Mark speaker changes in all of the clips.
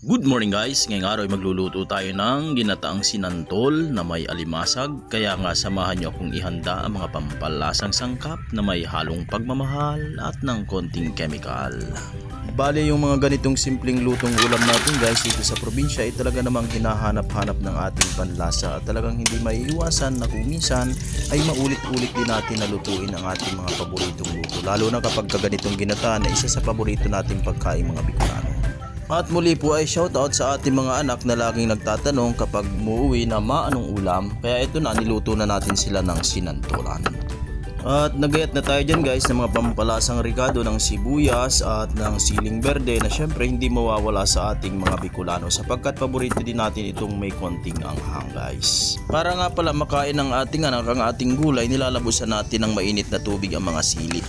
Speaker 1: Good morning guys, ngayong araw ay magluluto tayo ng ginataang sinantol na may alimasag. Kaya nga samahan nyo akong ihanda ang mga pampalasang sangkap na may halong pagmamahal at ng konting chemical. Bale yung mga ganitong simpleng lutong ulam natin guys dito sa probinsya ay talaga namang hinahanap-hanap ng ating panlasa at talagang hindi maiiwasan na kung minsan ay maulit-ulit din natin na lutuin ang ating mga paboritong luto. Lalo na kapag ganitong ginataan na isa sa paborito nating pagkain mga Bicolano. At muli po ay shoutout sa ating mga anak na laging nagtatanong kapag muuwi na anong ulam. Kaya ito na, niluto na natin sila ng sinantolan. At nagayat na tayo dyan guys ng mga pampalasang ricado ng sibuyas at ng siling berde na syempre hindi mawawala sa ating mga Bicolano sapagkat paborito din natin itong may konting anghang guys. Para nga pala makain ng ating anak ang ating gulay, nilalabusan natin ng mainit na tubig ang mga sili.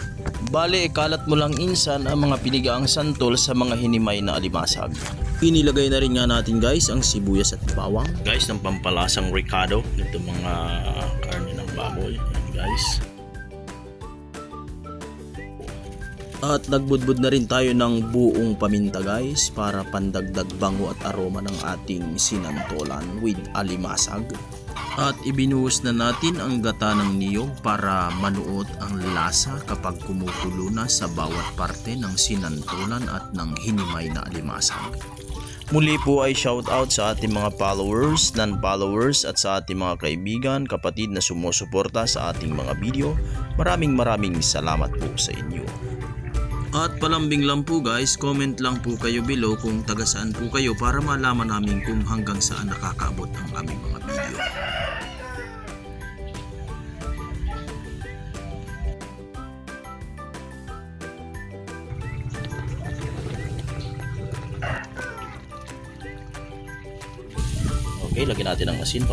Speaker 1: Bale, ikalat mo lang insan ang mga pinigaang santol sa mga hinimay na alimasag. Inilagay na rin nga natin guys ang sibuyas at bawang. Guys, ng pampalasang ricado. Ito mga karne ng baboy. Guys. At nagbudbud na rin tayo ng buong paminta guys para pandagdag bango at aroma ng ating sinantolan with alimasag. At ibinuhos na natin ang gata ng niyog para manuot ang lasa kapag kumukulo na sa bawat parte ng sinantolan at ng hinimay na alimasag. Muli po ay shoutout sa ating mga followers, non-followers at sa ating mga kaibigan, kapatid na sumusuporta sa ating mga video. Maraming salamat po sa inyo. At palambing lang po guys, comment lang po kayo below kung taga saan po kayo para malaman namin kung hanggang saan nakakaabot ang aming mga video. Okay, lagyan natin ng asin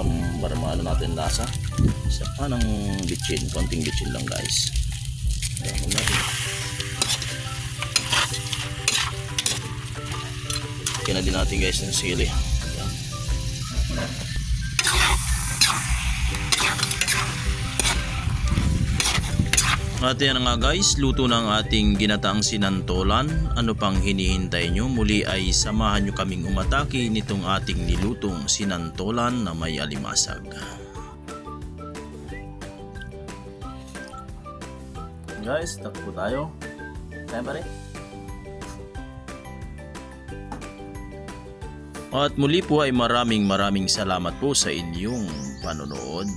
Speaker 1: para maano natin lasa. Saka ng bitchin, konting bitchin lang guys. Ayan natin. Lagyan na din natin guys ng sili. Ayan. At yan nga guys, luto na ang ating ginataang sinantolan. Ano pang hinihintay nyo? Muli ay samahan nyo kaming umatake nitong ating nilutong sinantolan na may alimasag. Guys, takbo tayo. Kaya pa rin. At muli po ay maraming salamat po sa inyong panonood.